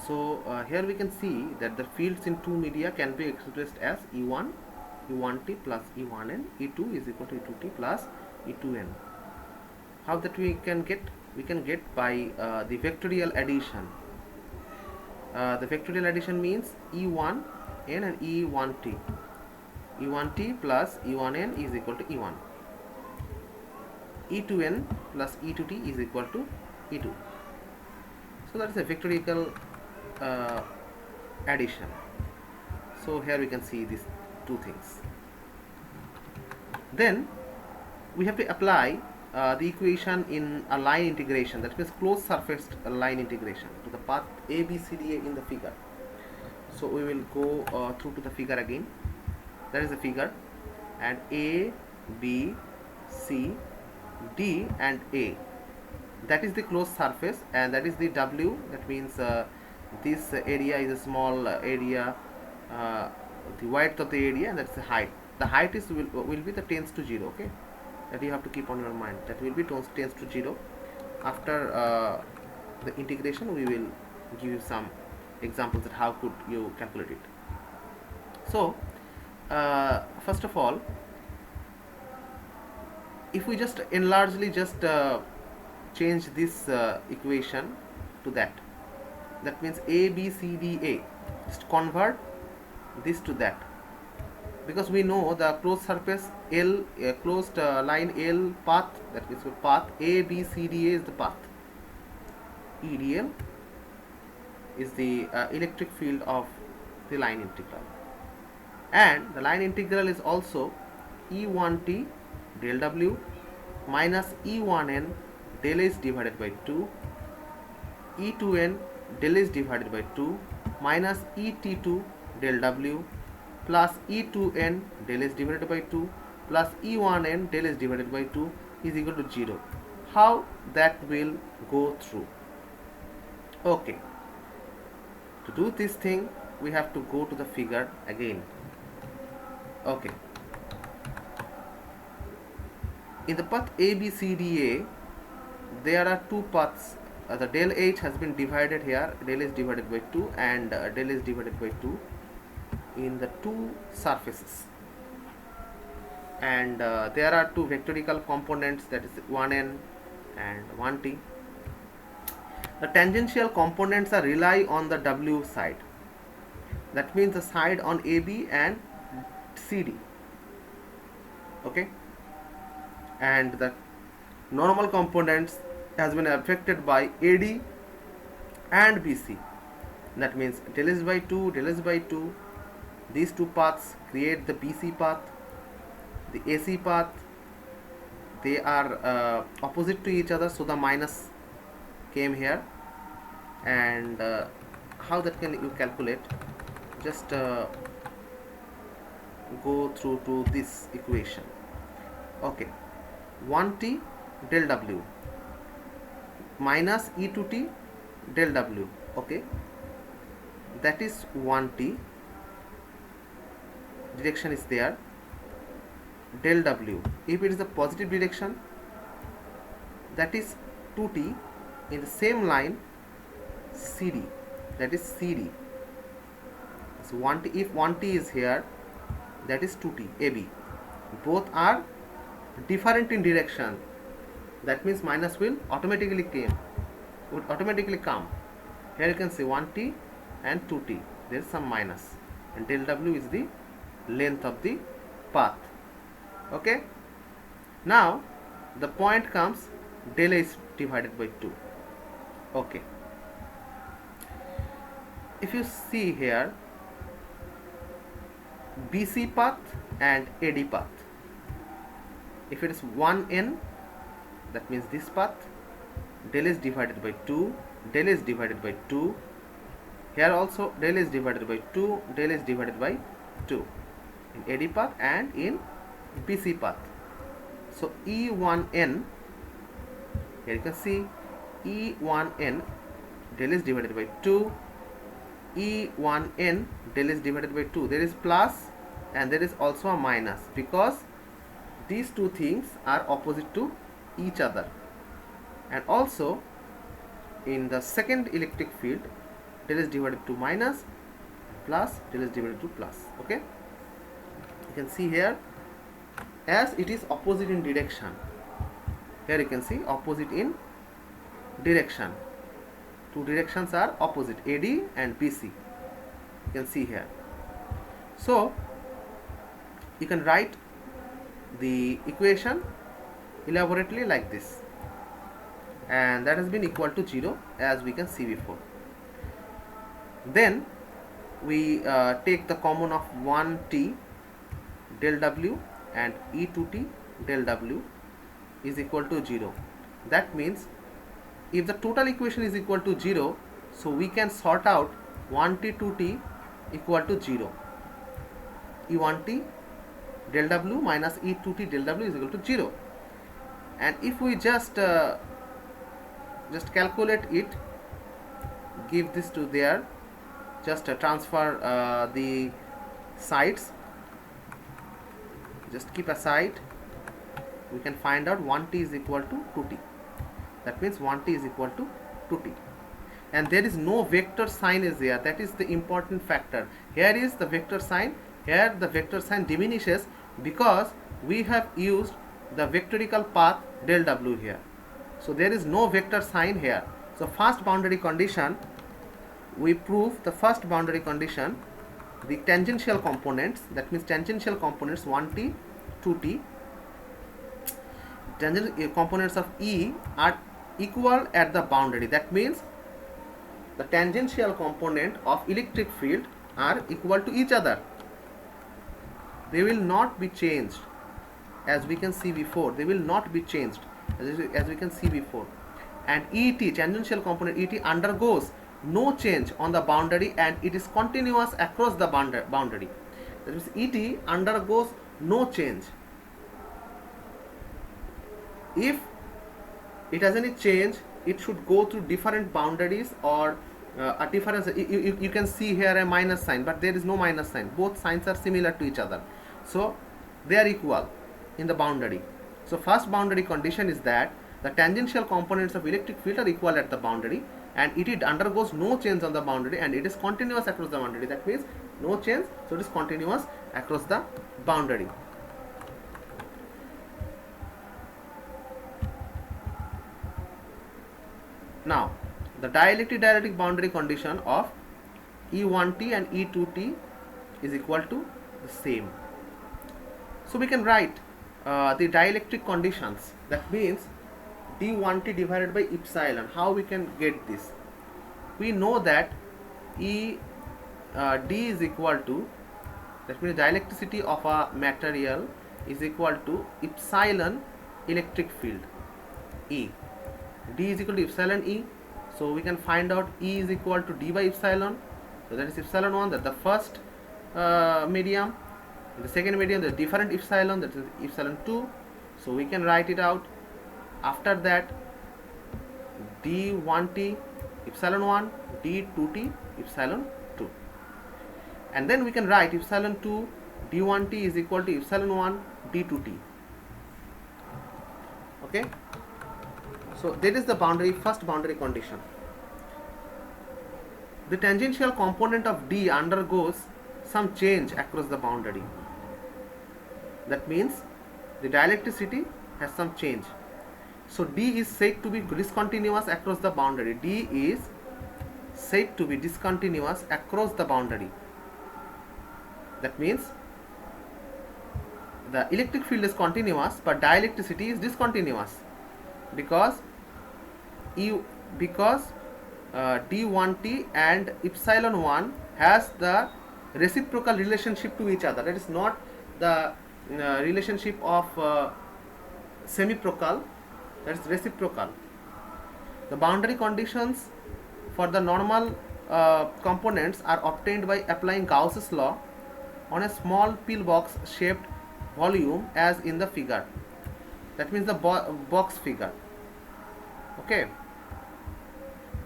Here we can see that the fields in two media can be expressed as E1 E1t plus E1n, E2 is equal to E2t plus E2n. How that we can get? We can get by the vectorial addition. The vectorial addition means E1n and E1t. E1t plus E1n is equal to E1. E2n plus E2t is equal to E2. So that is a vectorial addition. So here we can see these two things. Then we have to apply the equation in a line integration, that means closed surface line integration, to the path A, B, C, D, A in the figure. So we will go through to the figure again. That is the figure, and A, B, C, D and A, that is the closed surface, and that is the W. That means this area is a small area, the width of the area, and that's the height. The height is will be the tends to 0. Okay, that you have to keep on your mind. That will be tends to 0. After the integration, we will give you some examples that how could you calculate it. So first of all, if we just enlargely just change this equation to that means A, B, C, D, A, just convert this to that, because we know the closed surface L, closed line L path, that means path A, B, C, D, A is the path. EDL is the electric field of the line integral, and the line integral is also E1t del W minus E1n del S divided by 2, E2n del S divided by 2 minus Et2 del W plus E2n del S divided by 2 plus E1n del S divided by 2 is equal to 0. How that will go through? Okay, to do this thing we have to go to the figure again. Okay, in the path A, B, C, D, A, there are two paths. The del H has been divided here, del S divided by 2 and del S divided by 2 in the two surfaces, and there are two vectorial components, that is 1n and 1t. The tangential components are rely on the W side, that means the side on AB and CD. Okay, and the normal components has been affected by AD and BC. That means del S by 2, del S by 2, these two paths create the BC path. The AC path, they are opposite to each other, so the minus came here. And how that can you calculate? Just go through to this equation. Okay, 1t del W minus E2t del W. Okay, that is 1t, direction is there, del W. If it is the positive direction, that is 2t in the same line CD, that is CD. So 1t, if 1t is here, that is 2t AB. Both are different in direction, that means minus will automatically come. Here you can see 1t and 2t, there is some minus, and del W is the length of the path. Okay, now the point comes del A is divided by 2. Okay, if you see here BC path and AD path, if it is 1n, that means this path, del is divided by 2, del is divided by 2, here also del is divided by 2, del is divided by 2 in AD path and in BC path. So E1n, here you can see E1n del is divided by 2, E1n del is divided by 2, there is plus and there is also a minus, because these two things are opposite to each other. And also in the second electric field, del S divided to minus, plus del S divided to plus. Okay, you can see here, as it is opposite in direction, here you can see opposite in direction, two directions are opposite, AD and BC, you can see here. So you can write the equation elaborately like this, and that has been equal to 0, as we can see before. Then we take the common of 1t del W and E2t del W is equal to 0. That means if the total equation is equal to 0, so we can sort out 1t 2t equal to 0. E1t del W minus E2t del W is equal to 0. And if we just calculate it, give this to there, just transfer the sides, just keep aside, we can find out 1t is equal to 2t. That means 1t is equal to 2t, and there is no vector sign is there. That is the important factor. Here is the vector sign, here the vector sign diminishes because we have used the vectorical path del W here. So there is no vector sign here. So first boundary condition, we prove the first boundary condition, the tangential components, that means tangential components 1t 2t, tangential components of E are equal at the boundary. That means the tangential component of electric field are equal to each other, they will not be changed, as we can see before, they will not be changed, as we can see before. And ET, tangential component ET, undergoes no change on the boundary and it is continuous across the boundary. That means ET undergoes no change. If it has any change, it should go through different boundaries or a difference. You can see here a minus sign, but there is no minus sign, both signs are similar to each other, so they are equal in the boundary. So first boundary condition is that the tangential components of electric field are equal at the boundary and it undergoes no change on the boundary and it is continuous across the boundary. That means no change, so it is continuous across the boundary. Now the dielectric boundary condition of E1t and E2t is equal to the same. So we can write the dielectric conditions. That means d1t divided by epsilon. How we can get this? We know that D is equal to, that means dielectricity of a material is equal to epsilon electric field E. D is equal to epsilon E. So we can find out E is equal to d by epsilon. So that is epsilon 1, that the first medium. In the second medium there is different epsilon, that is epsilon 2. So we can write it out. After that d1t epsilon 1, d2t epsilon 2, and then we can write epsilon 2 d1t is equal to epsilon 1 d2t. Okay, so that is the boundary, first boundary condition. The tangential component of D undergoes some change across the boundary. That means the dielectricity has some change. So D is said to be discontinuous across the boundary. D is said to be discontinuous across the boundary. That means the electric field is continuous but dielectricity is discontinuous because d1t and epsilon 1 has the reciprocal relationship to each other. That is not the relationship of semiprocal, that is reciprocal. The boundary conditions for the normal components are obtained by applying Gauss's law on a small pillbox shaped volume as in the figure. That means the box figure. Okay.